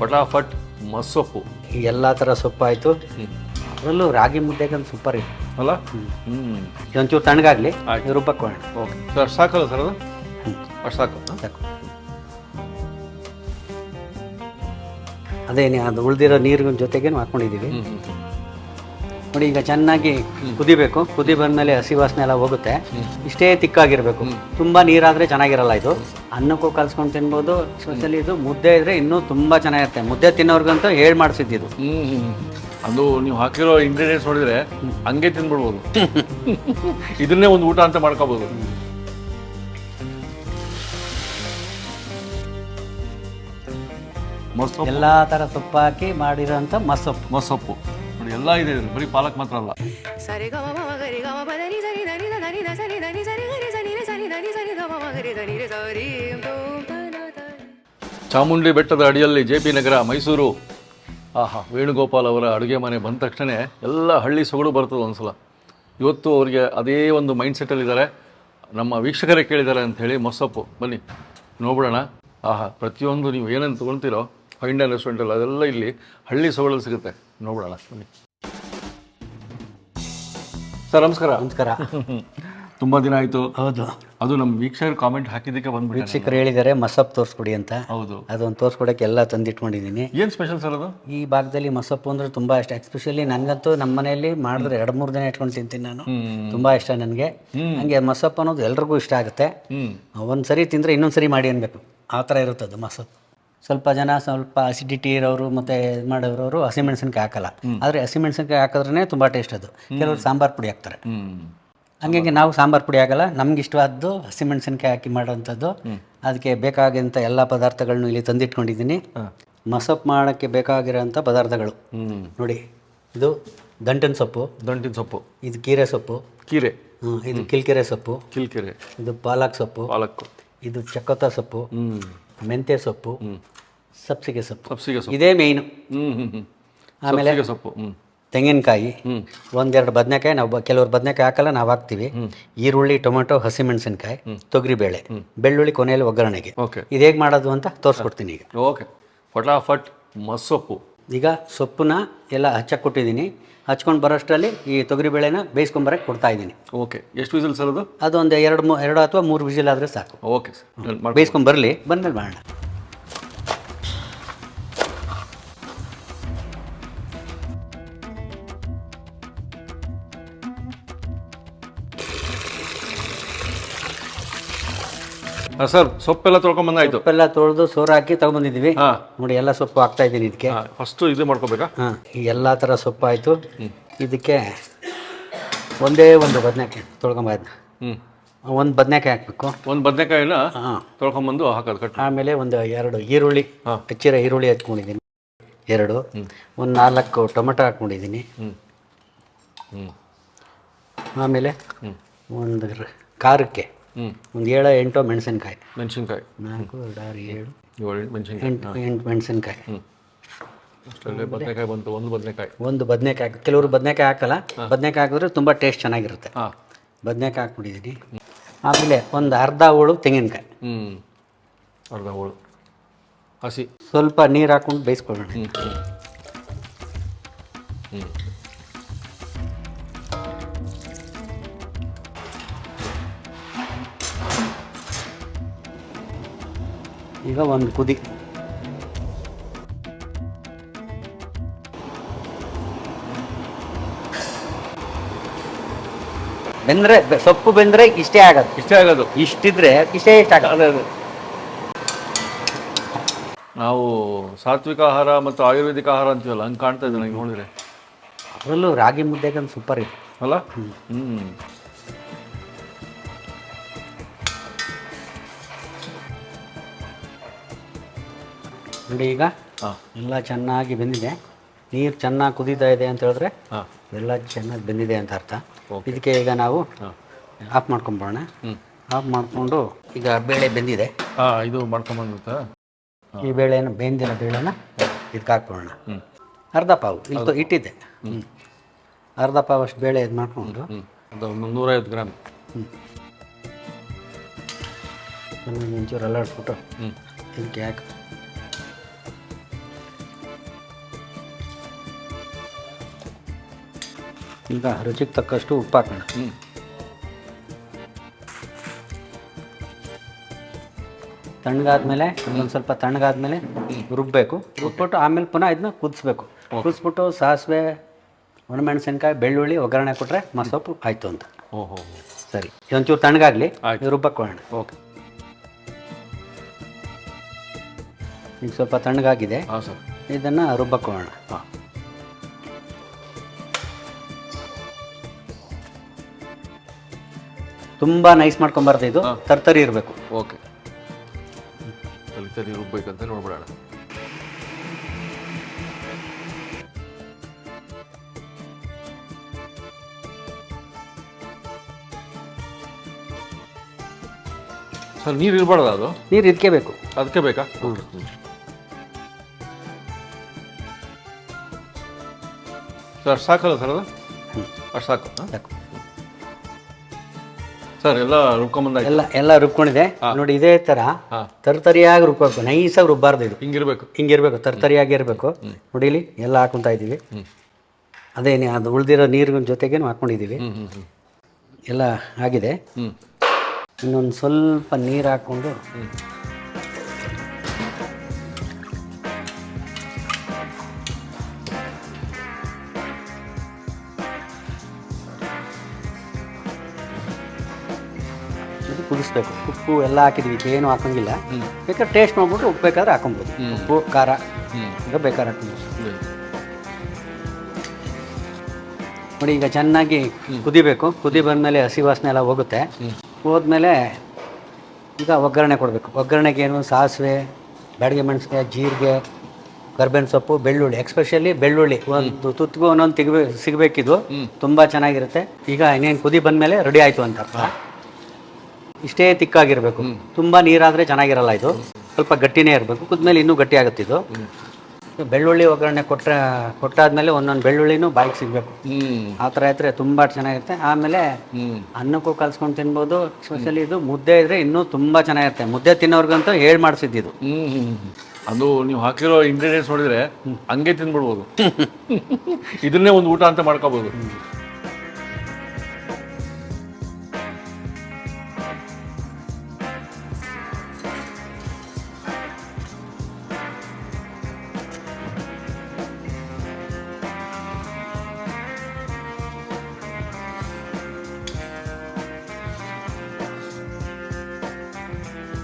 ಫಟಾಫಟ್ ಮಸ್ಸೊಪ್ಪು. ಈ ಎಲ್ಲ ಥರ ಸೊಪ್ಪಾಯಿತು. ಅದರಲ್ಲೂ ರಾಗಿ ಮುದ್ದೆಗಂದು ಸೂಪರ್ ಇದೆ ಅಲ್ಲ. ಇದೊಂಚೂರು ತಣ್ಣಗಾಗಲಿ, ಆಯ್ತು. ರುಬ್ಬಕ್ಕೋಣ. ಓಕೆ ಸರ್, ಅಷ್ಟು ಸಾಕಲ್ಲ ಸರ್ ಅದು? ಅಷ್ಟು ಸಾಕು. ಸಾಕು. ಅದೇನೇ ಅದು ಉಳಿದಿರೋ ನೀರಿನ ಜೊತೆಗೇನು ಹಾಕ್ಕೊಂಡಿದ್ದೀವಿ ನೋಡಿ. ಈಗ ಚೆನ್ನಾಗಿ ಕುದಿಬೇಕು. ಕುದಿ ಬಂದಮೇಲೆ ಹಸಿ ವಾಸನೆ ಎಲ್ಲ ಹೋಗುತ್ತೆ. ಇಷ್ಟೇ ತಿಕ್ಕಾಗಿರ್ಬೇಕು. ತುಂಬ ನೀರಾದರೆ ಚೆನ್ನಾಗಿರಲ್ಲ. ಇದು ಅನ್ನಕ್ಕೂ ಕಲ್ಸ್ಕೊಂಡು ತಿನ್ಬೋದು. ಸ್ಪೆಷಲಿ ಇದು ಮುದ್ದೆ ಇದ್ರೆ ಇನ್ನೂ ತುಂಬ ಚೆನ್ನಾಗಿರುತ್ತೆ. ಮುದ್ದೆ ತಿನ್ನೋರ್ಗಂತೂ ಹೇಳಿ ಮಾಡಿಸಿದ್ದು. ಅದು ನೀವು ಹಾಕಿರೋ ಇಂಗ್ರೀಡಿಯೆಂಟ್ಸ್ ನೋಡಿದ್ರೆ ಹಂಗೆ ತಿನ್ಬಿಡ್ಬೋದು. ಇದನ್ನೇ ಒಂದು ಊಟ ಅಂತ ಮಾಡ್ಕೋಬಹುದು. ಮಸ್ಸೊಪ್ಪು, ಎಲ್ಲ ಥರ ಸೊಪ್ಪು ಹಾಕಿ ಮಾಡಿರೋಂಥ ಮಸ್ಸೊಪ್ಪು. ಮಸ್ಸೊಪ್ಪು ನೋಡಿ, ಎಲ್ಲ ಇದೆ ಇದ್ರಲ್ಲಿ. ಬರೀ ಪಾಲಕ್ ಮಾತ್ರ ಅಲ್ಲ. ಚಾಮುಂಡಿ ಬೆಟ್ಟದ ಅಡಿಯಲ್ಲಿ JP ನಗರ, ಮೈಸೂರು. ಆಹಾ, ವೇಣುಗೋಪಾಲ್ ಅವರ ಅಡುಗೆ ಮನೆ ಬಂದ ತಕ್ಷಣ ಎಲ್ಲ ಹಳ್ಳಿ ಸೊಗಡು ಬರ್ತದೆ ಒಂದ್ಸಲ. ಇವತ್ತು ಅವರಿಗೆ ಅದೇ ಒಂದು ಮೈಂಡ್ ಸೆಟ್ಟಲ್ಲಿದ್ದಾರೆ. ನಮ್ಮ ವೀಕ್ಷಕರೇ ಕೇಳಿದ್ದಾರೆ ಅಂಥೇಳಿ ಮಸ್ಸೊಪ್ಪು ಬನ್ನಿ ನೋಡ್ಬಿಡೋಣ. ಆಹಾ, ಪ್ರತಿಯೊಂದು ನೀವು ಏನೇನು ತೊಗೊಳ್ತೀರೋ ಫೈನ್ ಡೈನ್ ರೆಸ್ಟೋರೆಂಟಲ್ಲಿ ಅದೆಲ್ಲ ಇಲ್ಲಿ ಹಳ್ಳಿ ಸೊಗಡಲ್ಲಿ ಸಿಗುತ್ತೆ. ನೋಡ್ಬಿಡೋಣ ಬನ್ನಿ. ಸರ್ ನಮಸ್ಕಾರ. ನಮಸ್ಕಾರ. ತುಂಬ ದಿನ ಆಯಿತು. ಹೌದು, ಅದು ನಮ್ಮ ವೀಕ್ಷಕರು ಕಾಮೆಂಟ್ ಹಾಕಿದ್ದಕ್ಕೆ ಬಂದ್ಬಿಟ್ಟು. ವೀಕ್ಷಕರು ಹೇಳಿದ್ದಾರೆ ಮಸ್ಸೊಪ್ಪು ತೋರಿಸ್ಕೊಡಿ ಅಂತ. ಹೌದು, ಅದೊಂದು ತೋರಿಸ್ಕೊಡಕ್ಕೆ ಎಲ್ಲ ತಂದಿಟ್ಕೊಂಡಿದ್ದೀನಿ. ಏನು ಸ್ಪೆಷಲ್ ಸರ್ ಅದು? ಈ ಭಾಗದಲ್ಲಿ ಮಸ್ಸೊಪ್ಪು ಅಂದರೆ ತುಂಬ ಇಷ್ಟ. ಎಸ್ಪೆಷಲಿ ನನಗಂತೂ ನಮ್ಮ ಮನೆಯಲ್ಲಿ ಮಾಡಿದ್ರೆ 2-3 ದಿನ ಇಟ್ಕೊಂಡು ತಿಂತೀನಿ ನಾನು. ತುಂಬ ಇಷ್ಟ ನನಗೆ. ಹಂಗೆ ಮಸ್ಸೊಪ್ಪು ಅನ್ನೋದು ಎಲ್ರಿಗೂ ಇಷ್ಟ ಆಗುತ್ತೆ. ಒಂದು ಸರಿ ತಿಂದರೆ ಇನ್ನೊಂದು ಸರಿ ಮಾಡಿ ಅನ್ಬೇಕು, ಆ ಥರ ಇರುತ್ತೆ ಅದು ಮಸ್ಸೊಪ್ಪು. ಸ್ವಲ್ಪ ಜನ ಸ್ವಲ್ಪ ಅಸಿಡಿಟಿ ಇರೋರು ಮತ್ತು ಇದು ಮಾಡೋರು ಹಸಿಮೆಣಸಿನ್ಕಾಯಿ ಹಾಕಲ್ಲ. ಆದರೆ ಹಸಿಮೆಣಸಿನ್ಕಾಯಿ ಹಾಕಿದ್ರೇ ತುಂಬ ಟೇಸ್ಟ್ ಅದು. ಕೆಲವರು ಸಾಂಬಾರು ಪುಡಿ ಹಾಕ್ತಾರೆ. ಹಂಗಾಗಿ ನಾವು ಸಾಂಬಾರು ಪುಡಿ ಹಾಕಲ್ಲ. ನಮ್ಗೆ ಇಷ್ಟವಾದ್ದು ಹಸಿಮೆಣಸಿನ್ಕಾಯಿ ಹಾಕಿ ಮಾಡೋವಂಥದ್ದು. ಅದಕ್ಕೆ ಬೇಕಾಗಿರೋಂಥ ಎಲ್ಲ ಪದಾರ್ಥಗಳನ್ನೂ ಇಲ್ಲಿ ತಂದಿಟ್ಕೊಂಡಿದ್ದೀನಿ. ಮಸ್ಸೊಪ್ಪು ಮಾಡೋಕ್ಕೆ ಬೇಕಾಗಿರೋಂಥ ಪದಾರ್ಥಗಳು ನೋಡಿ. ಇದು ದಂಟಿನ ಸೊಪ್ಪು. ದಂಟಿನ ಸೊಪ್ಪು. ಇದು ಕೀರೆ ಸೊಪ್ಪು. ಕೀರೆ. ಇದು ಕಿಲ್ಕೆರೆ ಸೊಪ್ಪು. ಕಿಲ್ಕೆರೆ. ಇದು ಪಾಲಕ್ ಸೊಪ್ಪು. ಪಾಲಕ್ಕು. ಇದು ಚಕ್ಕೊತ್ತ ಸೊಪ್ಪು. ಮೆಂತ್ಯ ಸೊಪ್ಪು. ಸಬ್ಸಿಗೆ ಸೊಪ್ಪು. ಸಬ್ಸಿಗೆ ಸೊಪ್ಪು ಇದೇ ಮೇಯ್ನು. ಆಮೇಲೆ ಸೊಪ್ಪು, ತೆಂಗಿನಕಾಯಿ, 1-2 ಬದನೆಕಾಯಿ. ನಾವು ಕೆಲವರು ಬದನೆಕಾಯಿ ಹಾಕಲ್ಲ, ನಾವು ಹಾಕ್ತೀವಿ. ಈರುಳ್ಳಿ, ಟೊಮೆಟೊ, ಹಸಿಮೆಣಸಿನ್ಕಾಯಿ, ತೊಗರಿಬೇಳೆ, ಬೆಳ್ಳುಳ್ಳಿ ಕೊನೆಯಲ್ಲಿ ಒಗ್ಗರಣೆಗೆ. ಓಕೆ, ಇದು ಹೇಗೆ ಮಾಡೋದು ಅಂತ ತೋರಿಸ್ಕೊಡ್ತೀನಿ ಈಗ. ಓಕೆ, ಫಟಾಫಟ್ ಮಸ್ಸೊಪ್ಪು. ಈಗ ಸೊಪ್ಪನ್ನ ಎಲ್ಲ ಹಚ್ಚಕ್ಕೆ ಕೊಟ್ಟಿದ್ದೀನಿ. ಹಚ್ಕೊಂಡು ಬರೋಷ್ಟರಲ್ಲಿ ಈ ತೊಗರಿಬೇಳೆನ ಬೇಯಿಸ್ಕೊಂಬರಕ್ಕೆ ಕೊಡ್ತಾ ಇದ್ದೀನಿ. ಓಕೆ, ಎಷ್ಟು ವಿಸಿಲ್ ಸರ್ ಅದು? ಅದೊಂದು 2 ಅಥವಾ 3 ವಿಸಿಲ್ ಆದರೆ ಸಾಕು. ಓಕೆ ಸರ್, ಬೇಯಿಸ್ಕೊಂಬರಲಿ. ಬಂದಮೇಲೆ ಮಾಡೋಣ. ಸರ್, ಸೊಪ್ಪೆಲ್ಲ ತೊಳ್ಕೊಂಬಂದಾಯ್ತು. ಸೊಪ್ಪೆಲ್ಲ ತೊಳೆದು ಸೋರು ಹಾಕಿ ತಗೊಂಬಂದಿದ್ದೀವಿ. ಹಾಂ ನೋಡಿ, ಎಲ್ಲ ಸೊಪ್ಪು ಹಾಕ್ತಾ ಇದ್ದೀನಿ ಇದಕ್ಕೆ. ಫಸ್ಟು ಇದು ಮಾಡ್ಕೋಬೇಕಾ? ಹಾಂ, ಈ ಎಲ್ಲ ಥರ ಸೊಪ್ಪು ಆಯಿತು. ಇದಕ್ಕೆ ಒಂದೇ ಒಂದು ಬದನೆಕಾಯಿ ತೊಳ್ಕೊಂಬಾಯ್ತು. ಒಂದು ಬದನೆಕಾಯಿ ಹಾಕಬೇಕು. ಒಂದು ಬದನೆಕಾಯಿನ ತೊಳ್ಕೊಂಬಂದು ಹಾಕೋದು ಕಟ್. ಆಮೇಲೆ ಒಂದು 2 ಈರುಳ್ಳಿ, ಹೆಚ್ಚಿರೋ ಈರುಳ್ಳಿ ಹಚ್ಕೊಂಡಿದ್ದೀನಿ. 2, ಒಂದು 4 ಟೊಮೆಟೊ ಹಾಕ್ಕೊಂಡಿದ್ದೀನಿ. ಆಮೇಲೆ ಒಂದು ಖಾರಕ್ಕೆ ಒಂದು 7-8 ಮೆಣಸಿನ್ಕಾಯಿ. 4, 2, 6, 7 ಮೆಣಸಿನ್ಕಾಯಿ. 8 ಮೆಣಸಿನ್ಕಾಯಿ. ಅಷ್ಟಲ್ಲೇ ಬದನೆಕಾಯಿ ಬಂತು. ಒಂದು ಬದನೆಕಾಯಿ. ಕೆಲವರು ಬದನೆಕಾಯಿ ಹಾಕಲ್ಲ. ಬದನೆಕಾಯಿ ಹಾಕಿದ್ರೆ ತುಂಬ ಟೇಸ್ಟ್ ಚೆನ್ನಾಗಿರುತ್ತೆ. ಬದನೆಕಾಯಿ ಹಾಕ್ಬಿಟ್ಟಿದ್ದೀನಿ. ಆಮೇಲೆ ಒಂದು ಅರ್ಧ ಹೋಳು ತೆಂಗಿನಕಾಯಿ. ಅರ್ಧ ಹೋಳು ಹಸಿ. ಸ್ವಲ್ಪ ನೀರು ಹಾಕ್ಕೊಂಡು ಬೇಯಿಸ್ಕೊಳ್ಳೋಣ. ಈಗ ಒಂದು ಕುದಿ. ಬೆಂದರೆ ಸೊಪ್ಪು ಬೆಂದರೆ ಇಷ್ಟೇ ಆಗೋದು. ಇಷ್ಟಿದ್ರೆ ಇಷ್ಟೇ ಆಗೋದು. ಅದೇ ನಾವು ಸಾತ್ವಿಕ ಆಹಾರ ಮತ್ತು ಆಯುರ್ವೇದಿಕ ಆಹಾರ ಅಂತೀವಲ್ಲ, ಹಂಗೆ ಕಾಣ್ತಾ ಇದೆ ನನಗೆ ನೋಡಿದ್ರೆ. ಅದರಲ್ಲೂ ರಾಗಿ ಮುದ್ದೆಗಂದು ಸೂಪರ್ ಇದೆ ಅಲ್ಲ. ನೋಡಿ, ಈಗ ಎಲ್ಲ ಚೆನ್ನಾಗಿ ಬೆಂದಿದೆ. ನೀರು ಚೆನ್ನಾಗಿ ಕುದೀತಾ ಇದೆ ಅಂತ ಹೇಳಿದ್ರೆ ಎಲ್ಲ ಚೆನ್ನಾಗಿ ಬೆಂದಿದೆ ಅಂತ ಅರ್ಥ. ಇದಕ್ಕೆ ಈಗ ನಾವು ಆಫ್ ಮಾಡ್ಕೊಂಬೋಣ. ಆಫ್ ಮಾಡಿಕೊಂಡು ಈಗ ಬೇಳೆ ಬೆಂದಿದೆ. ಇದು ಮಾಡ್ಕೊಂಬಂದ ಈ ಬೇಳೆನ ಬೆಂದಿನ ಬೇಳೆನ ಇದಕ್ಕೆ ಹಾಕ್ಕೊಳ್ಳೋಣ. ಅರ್ಧ ಪಾವು ಇಲ್ಲಿ ಇಟ್ಟಿದ್ದೆ. ಅರ್ಧ ಪಾವು ಅಷ್ಟು ಬೇಳೆ ಇದು ಮಾಡಿಕೊಂಡು 150 ಗ್ರಾಮ್ ಒಂಚೂರು ಅಲ್ಲಾಡ್ಬಿಟ್ಟು ಇದಕ್ಕೆ ಹಾಕಿ ಈಗ ರುಚಿಗೆ ತಕ್ಕಷ್ಟು ಉಪ್ಪು ಹಾಕೋಣ. ತಣ್ಣಗಾದ್ಮೇಲೆ ಒಂದು ಸ್ವಲ್ಪ ತಣ್ಣಗಾದ್ಮೇಲೆ ರುಬ್ಬಬೇಕು. ರುಬ್ಬಿಬಿಟ್ಟು ಆಮೇಲೆ ಪುನಃ ಇದನ್ನ ಕುದಿಸ್ಬೇಕು. ಕುದಿಸ್ಬಿಟ್ಟು ಸಾಸಿವೆ, ಒಣಮೆಣಸಿನ್ಕಾಯಿ, ಬೆಳ್ಳುಳ್ಳಿ ಒಗ್ಗರಣೆ ಕೊಟ್ಟರೆ ಮಸೊಪ್ಪು ಆಯಿತು ಅಂತ. ಓಹೋ, ಸರಿ, ಒಂಚೂರು ತಣ್ಣಗಾಗಲಿ, ರುಬ್ಬಕ್ಕೋಣ. ಓಕೆ. ಈಗ ಸ್ವಲ್ಪ ತಣ್ಣಗಾಗಿದೆ. ಹಾಂ ಸರ್. ಇದನ್ನು ರುಬ್ಬಕ್ಕೋಣ. ಹಾಂ. ತುಂಬ ನೈಸ್ ಮಾಡ್ಕೊಂಬಾರ್ದು, ಇದು ತರ್ತರಿ ಇರಬೇಕು. ಓಕೆ. ತರಿ ರುಬ್ಬೇಕಂತ ನೋಡ್ಬಿಡೋಣ. ಸರ್ ನೀರು ಇರಬಾರ್ದು, ಅದು ನೀರು ಇದಕ್ಕೆ ಬೇಕು. ಅದಕ್ಕೆ ಬೇಕಾ? ಸರ್ ಸಾಕಲ್ಲ ಸರ್ ಅದು? ಅಷ್ಟು ಸಾಕು. ಸಾಕು ಸರ್ ಎಲ್ಲ ರುಬ್ಕೊಂಬಂದಾಯ್ತು. ಎಲ್ಲ ರುಬ್ಕೊಂಡಿದೆ ನೋಡಿ. ಇದೇ ಥರ ತರ್ತರಿಯಾಗಿ ರುಬ್ಬೇಕು, ನೈಸಾಗಿ ರುಬ್ಬಾರ್ದು. ಇದು ಹಿಂಗಿರ್ಬೇಕು, ತರ್ತರಿಯಾಗಿರ್ಬೇಕು. ನೋಡಿ ಇಲ್ಲಿ ಎಲ್ಲ ಹಾಕೊತಾ ಇದ್ದೀವಿ. ಅದೇನೇ ಅದು ಉಳಿದಿರೋ ನೀರಿನ ಜೊತೆಗೇನು ಹಾಕ್ಕೊಂಡಿದ್ದೀವಿ. ಎಲ್ಲ ಆಗಿದೆ. ಇನ್ನೊಂದು ಸ್ವಲ್ಪ ನೀರು ಹಾಕ್ಕೊಂಡು ಕುದಿಸ್ಬೇಕು. ಉಪ್ಪು ಎಲ್ಲ ಹಾಕಿದ್ವಿ, ಏನು ಹಾಕೋಂಗಿಲ್ಲ. ಬೇಕಾದ್ರೆ ಟೇಸ್ಟ್ ನೋಡ್ಬಿಟ್ಟು ಉಪ್ಪು ಬೇಕಾದ್ರೆ ಹಾಕೊಬೋದು. ಉಪ್ಪು ಖಾರ ಈಗ ಬೇಕಾದ್ರೆ ಹಾಕೊಬೋದು. ನೋಡಿ ಈಗ ಚೆನ್ನಾಗಿ ಕುದಿಬೇಕು. ಕುದಿ ಬಂದಮೇಲೆ ಹಸಿ ವಾಸನೆ ಎಲ್ಲ ಹೋಗುತ್ತೆ. ಹೋದ್ಮೇಲೆ ಈಗ ಒಗ್ಗರಣೆ ಕೊಡಬೇಕು. ಒಗ್ಗರಣೆಗೆ ಏನು ಸಾಸಿವೆ, ಬ್ಯಾಡಗೆ ಮೆಣಸಿನ್ಕಾಯಿ, ಜೀರಿಗೆ, ಕರ್ಬೇವಿನ ಸೊಪ್ಪು, ಬೆಳ್ಳುಳ್ಳಿ, ಎಕ್ಸ್ಪೆಷಲಿ ಬೆಳ್ಳುಳ್ಳಿ ಒಂದು ತುತ್ತಿಗೂ ಒಂದೊಂದು ಸಿಗಬೇಕಿದು. ತುಂಬ ಚೆನ್ನಾಗಿರುತ್ತೆ. ಈಗ ಇನ್ನೇನು ಕುದಿ ಬಂದಮೇಲೆ ರೆಡಿ ಆಯಿತು ಅಂತ ಅರ್ಥ. ಇಷ್ಟೇ ತಿಕ್ಕಾಗಿರಬೇಕು. ತುಂಬ ನೀರಾದರೆ ಚೆನ್ನಾಗಿರಲ್ಲ. ಇದು ಸ್ವಲ್ಪ ಗಟ್ಟಿನೇ ಇರಬೇಕು. ಕುದ್ಮೇಲೆ ಇನ್ನೂ ಗಟ್ಟಿ ಆಗುತ್ತೆ ಇದು. ಬೆಳ್ಳುಳ್ಳಿ ಒಗ್ಗರಣೆ ಕೊಟ್ಟಾದ್ಮೇಲೆ ಒಂದೊಂದು ಬೆಳ್ಳುಳ್ಳಿನೂ ಬಾಯಿಗೆ ಸಿಗಬೇಕು. ಆ ಥರ ಇದ್ದರೆ ತುಂಬ ಚೆನ್ನಾಗಿರುತ್ತೆ. ಆಮೇಲೆ ಅನ್ನಕ್ಕೂ ಕಲ್ಸ್ಕೊಂಡು ತಿನ್ಬೋದು. ಎಸ್ಪೆಷಲಿ ಇದು ಮುದ್ದೆ ಇದ್ದರೆ ಇನ್ನೂ ತುಂಬ ಚೆನ್ನಾಗಿರುತ್ತೆ. ಮುದ್ದೆ ತಿನ್ನೋರ್ಗಂತೂ ಹೇಳಿ ಮಾಡಿಸಿದ್ದು. ಅದು ನೀವು ಹಾಕಿರೋ ಇಂಗ್ರೀಡಿಯೆಂಟ್ಸ್ ನೋಡಿದ್ರೆ ಹಂಗೆ ತಿನ್ಬಿಡ್ಬೋದು. ಇದನ್ನೇ ಒಂದು ಊಟ ಅಂತ ಮಾಡ್ಕೋಬೋದು.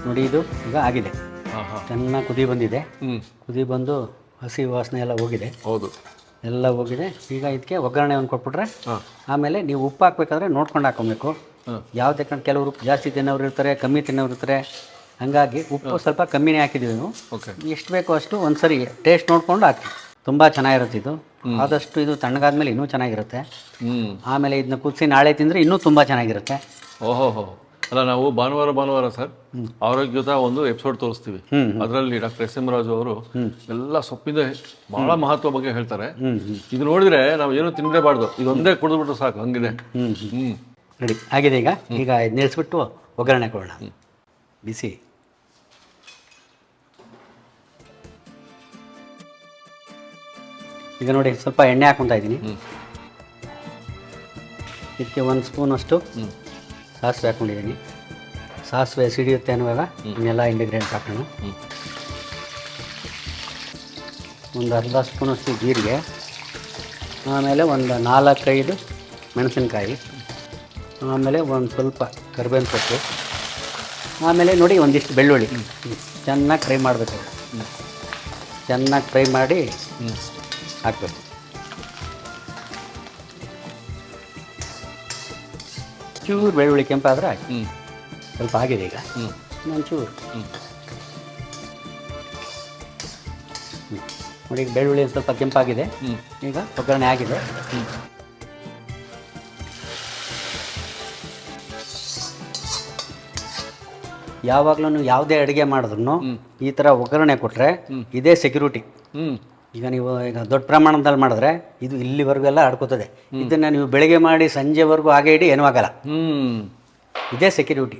ನೋಡಿ ಇದು ಈಗ ಆಗಿದೆ. ಚೆನ್ನಾಗಿ ಕುದಿ ಬಂದಿದೆ. ಕುದಿ ಬಂದು ಹಸಿ ವಾಸನೆ ಎಲ್ಲ ಹೋಗಿದೆ. ಹೌದು, ಎಲ್ಲ ಹೋಗಿದೆ. ಈಗ ಇದಕ್ಕೆ ಒಗ್ಗರಣೆ ಒಂದು ಕೊಟ್ಬಿಟ್ರೆ ಆಮೇಲೆ ನೀವು ಉಪ್ಪು ಹಾಕ್ಬೇಕಾದ್ರೆ ನೋಡ್ಕೊಂಡು ಹಾಕೊಬೇಕು. ಯಾವುದೇ ಕಾರಣ ಕೆಲವರು ಉಪ್ಪು ಜಾಸ್ತಿ ತಿನ್ನೋರು ಇರ್ತಾರೆ, ಕಮ್ಮಿ ತಿನ್ನೋರು ಇರ್ತಾರೆ. ಹಾಗಾಗಿ ಉಪ್ಪು ಸ್ವಲ್ಪ ಕಮ್ಮಿನೇ ಹಾಕಿದ್ದೀವಿ ನಾವು. ಎಷ್ಟು ಬೇಕೋ ಅಷ್ಟು ಒಂದು ಸರಿ ಟೇಸ್ಟ್ ನೋಡ್ಕೊಂಡು ಹಾಕಿ. ತುಂಬ ಚೆನ್ನಾಗಿರುತ್ತೆ ಇದು. ಆದಷ್ಟು ಇದು ತಣ್ಣಗಾದ್ಮೇಲೆ ಇನ್ನೂ ಚೆನ್ನಾಗಿರುತ್ತೆ. ಆಮೇಲೆ ಇದನ್ನ ಕುದಿಸಿ ನಾಳೆ ತಿಂದರೆ ಇನ್ನೂ ತುಂಬ ಚೆನ್ನಾಗಿರುತ್ತೆ. ಓಹೋ, ಅಲ್ಲ ನಾವು ಭಾನುವಾರ ಸರ್ ಆರೋಗ್ಯದ ಒಂದು ಎಪಿಸೋಡ್ ತೋರಿಸ್ತೀವಿ. ಅದರಲ್ಲಿ ಡಾಕ್ಟರ್ ಎಸ್ ಎಂ ರಾಜು ಅವರು ಎಲ್ಲ ಸೊಪ್ಪಿಂದ ಬಹಳ ಮಹತ್ವ ಬಗ್ಗೆ ಹೇಳ್ತಾರೆ. ಇದು ನೋಡಿದ್ರೆ ನಾವು ಏನು ತಿನ್ನಲೇಬಾರ್ದು, ಇದೊಂದೇ ಕುಡಿದ್ಬಿಟ್ಟು ಸಾಕು, ಹಂಗಿದೆ. ರೆಡಿ ಆಗಿದೆ. ಈಗ ಇದು ನಿಲ್ಲಿಸ್ಬಿಟ್ಟು ಒಗ್ಗರಣೆ ಕೊಡೋಣ. ಬಿಸಿ ಈಗ ನೋಡಿ ಸ್ವಲ್ಪ ಎಣ್ಣೆ ಹಾಕ್ಕೊತಾ ಇದ್ದೀನಿ. ಇದಕ್ಕೆ 1 ಸ್ಪೂನಷ್ಟು ಸಾಸಿವೆ ಹಾಕ್ಕೊಂಡಿದ್ದೀನಿ. ಸಾಸಿವೆ ಸಿಡಿಯುತ್ತೆ ಅನ್ನುವಾಗ ಇನ್ನೆಲ್ಲ ಇಂಗ್ರೀಡಿಯೆಂಟ್ಸ್ ಹಾಕೋಣ. ಒಂದು ಅರ್ಧ ಸ್ಪೂನಷ್ಟು ಜೀರಿಗೆ, ಆಮೇಲೆ ಒಂದು 4-5 ಮೆಣಸಿನ್ಕಾಯಿ, ಆಮೇಲೆ ಒಂದು ಸ್ವಲ್ಪ ಕರ್ಬೇವಿನ ಸೊಪ್ಪು, ಆಮೇಲೆ ನೋಡಿ ಒಂದಿಷ್ಟು ಬೆಳ್ಳುಳ್ಳಿ. ಚೆನ್ನಾಗಿ ಫ್ರೈ ಮಾಡಬೇಕು. ಚೆನ್ನಾಗಿ ಫ್ರೈ ಮಾಡಿ ಹಾಕಬೇಕು. ಚೂರು ಬೆಳ್ಳುಳ್ಳಿ ಕೆಂಪಾದ್ರೆ ಆಯ್ತು. ಸ್ವಲ್ಪ ಆಗಿದೆ ಈಗ, ಒಂಚೂರು ನೋಡಿ. ಈಗ ಬೆಳ್ಳುಳ್ಳಿ ಸ್ವಲ್ಪ ಕೆಂಪಾಗಿದೆ. ಈಗ ಒಗ್ಗರಣೆ ಆಗಿದೆ. ಯಾವಾಗ್ಲೂ ಯಾವುದೇ ಅಡುಗೆ ಮಾಡಿದ್ರು ಈ ಥರ ಒಗ್ಗರಣೆ ಕೊಟ್ಟರೆ ಇದೇ ಸೆಕ್ಯೂರಿಟಿ. ಈಗ ನೀವು ಈಗ ದೊಡ್ಡ ಪ್ರಮಾಣದಲ್ಲಿ ಮಾಡಿದ್ರೆ ಇದು ಇಲ್ಲಿವರೆಗೂ ಎಲ್ಲ ಆಡ್ಕೋತದೆ. ಇದನ್ನು ನೀವು ಬೆಳಗ್ಗೆ ಮಾಡಿ ಸಂಜೆವರೆಗೂ ಹಾಗೆ ಇಡಿ, ಏನೂ ಆಗಲ್ಲ. ಇದೇ ಸೆಕ್ಯೂರಿಟಿ.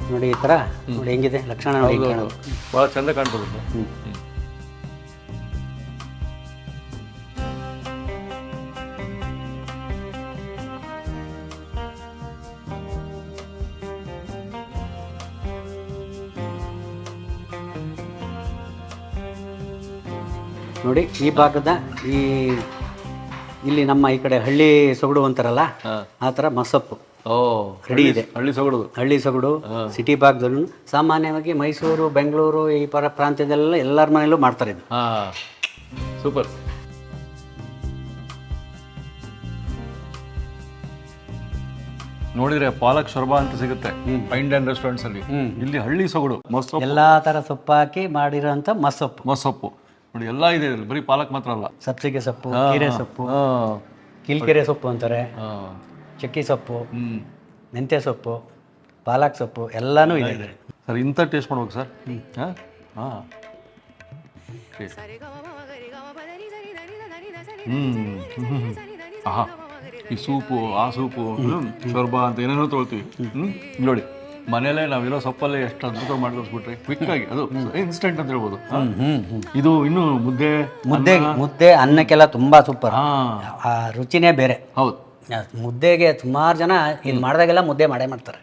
ನೋಡಿ ಈ ಥರ ನೋಡಿ ಹೆಂಗಿದೆ ಲಕ್ಷಣ ನೋಡಿ. ಭಾಳ ಚಂದ ಕಾಣ್ತದೆ. ನೋಡಿ ಈ ಭಾಗದ ಇಲ್ಲಿ ನಮ್ಮ ಈ ಕಡೆ ಹಳ್ಳಿ ಸೊಗಡು ಅಂತಾರಲ್ಲ ಆ ಥರ ಮಸೊಪ್ಪು ಓ ರೆಡಿ ಇದೆ. ಹಳ್ಳಿ ಸೊಗಡು, ಹಳ್ಳಿ ಸೊಗಡು ಸಿಟಿ ಭಾಗದಲ್ಲೂ ಸಾಮಾನ್ಯವಾಗಿ ಮೈಸೂರು, ಬೆಂಗಳೂರು ಈ ಪ್ರಾಂತ್ಯದಲ್ಲೆಲ್ಲ ಎಲ್ಲರ ಮನೆಯಲ್ಲೂ ಮಾಡ್ತಾರೆ ಇದು. ಹಾಂ, ಸೂಪರ್. ನೋಡಿದ್ರೆ ಪಾಲಕ್ ಶೋರ್ಬಾ ಅಂತ ಸಿಗುತ್ತೆ ಫೈನ್ ಡೈನ್ ರೆಸ್ಟೋರೆಂಟ್ಸ್ ಅಲ್ಲಿ. ಇಲ್ಲಿ ಹಳ್ಳಿ ಸೊಗಡು ಮೊಸರು, ಎಲ್ಲ ಥರ ಸೊಪ್ಪು ಹಾಕಿ ಮಾಡಿರೋಂಥ ಮಸೊಪ್ಪು. ಮೊಸೊಪ್ಪು ನೋಡಿ ಎಲ್ಲ ಇದೆ ಇದರಲ್ಲಿ, ಬರೀ ಪಾಲಕ್ ಮಾತ್ರ ಅಲ್ಲ. ಸಬ್ಸಿಗೆ ಸೊಪ್ಪು, ಕೀರೆ ಸೊಪ್ಪು, ಕಿಲ್ಕೆರೆ ಸೊಪ್ಪು ಅಂತಾರೆ, ಚಕ್ಕಿ ಸೊಪ್ಪು, ಮೆಂತ್ಯ ಸೊಪ್ಪು, ಪಾಲಕ್ ಸೊಪ್ಪು ಎಲ್ಲನೂ ಇದೆ ಸರ್. ಇಂಥ ಟೇಸ್ಟ್ ಮಾಡ್ಬೇಕು ಸರ್. ಹಾಂ ಹಾಂ ಆಹಾ, ಈ ಸೂಪು, ಆ ಸೂಪು, ಶೋರ್ಬಾ ಅಂತ ಏನೇನೋ ತೊಗೊಳ್ತೀವಿ. ನೋಡಿ ಮನೇಲೆ ನಾವಿರೋ ಸೊಪ್ಪಲ್ಲೇ ಎಷ್ಟು ಅದ್ಭುತ ಮಾಡ್ಕೊಳ್ಸ್ಬಿಟ್ರಿ ಕ್ವಿಕ್ಕಾಗಿ, ಅದು ಇನ್ಸ್ಟೆಂಟ್ ಅಂತ ಹೇಳ್ಬೋದು. ಇದು ಇನ್ನು ಮುದ್ದೆ ಅನ್ನಕ್ಕೆಲ್ಲ ತುಂಬಾ ಸೂಪರ್. ಆ ರುಚಿನೇ ಬೇರೆ. ಹೌದು, ಮುದ್ದೆಗೆ ಸುಮಾರು ಜನ ಇದು ಮಾಡಿದಾಗೆಲ್ಲ ಮುದ್ದೆ ಮಾಡೇ ಮಾಡ್ತಾರೆ.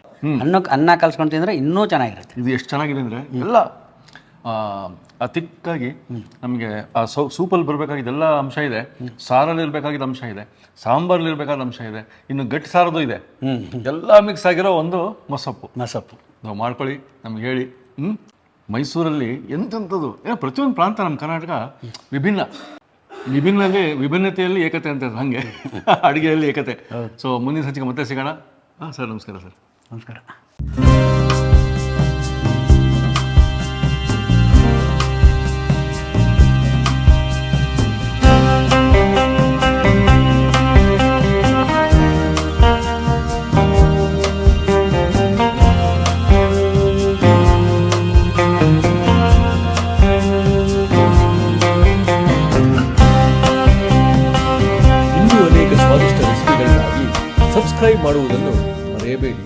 ಅನ್ನ ಕಲ್ಸ್ಕೊಂಡು ತಿಂದ್ರೆ ಇನ್ನೂ ಚೆನ್ನಾಗಿರುತ್ತೆ. ಇದು ಎಷ್ಟು ಚೆನ್ನಾಗಿದೆ ಅಂದರೆ ಎಲ್ಲ ತಿಕ್ಕಾಗಿ ನಮಗೆ ಆ ಸೂಪಲ್ಲಿ ಬರಬೇಕಾಗಿದ್ದೆಲ್ಲ ಅಂಶ ಇದೆ, ಸಾರಲ್ಲಿ ಇರಬೇಕಾಗಿದ್ದ ಅಂಶ ಇದೆ, ಸಾಂಬಾರಲ್ಲಿ ಇರಬೇಕಾದ ಅಂಶ ಇದೆ, ಇನ್ನು ಗಟ್ಟಿ ಸಾರದು ಇದೆ. ಎಲ್ಲ ಮಿಕ್ಸ್ ಆಗಿರೋ ಒಂದು ಮಸೊಪ್ಪು ನಾವು ಮಾಡ್ಕೊಳ್ಳಿ, ನಮ್ಗೆ ಹೇಳಿ. ಮೈಸೂರಲ್ಲಿ ಎಂತೆಂಥದ್ದು ಪ್ರತಿಯೊಂದು ಪ್ರಾಂತ ನಮ್ಮ ಕರ್ನಾಟಕ ವಿಭಿನ್ನತೆಯಲ್ಲಿ ಏಕತೆ ಅಂತ ಹಾಗೆ ಅಡುಗೆಯಲ್ಲಿ ಏಕತೆ. ಸೊ ಮುಂದಿನ ಸಂಚಿಕೆ ಮತ್ತೆ ಸಿಗೋಣ. ಹಾಂ ಸರ್, ನಮಸ್ಕಾರ ಸರ್. ನಮಸ್ಕಾರ. ಇನ್ನೂ ಅನೇಕ ಸ್ವಾದಿಷ್ಟ ರೆಸಿಪಿಗಳಿಗಾಗಿ ಸಬ್ಸ್ಕ್ರೈಬ್ ಮಾಡುವುದನ್ನು ಮರೆಯಬೇಡಿ.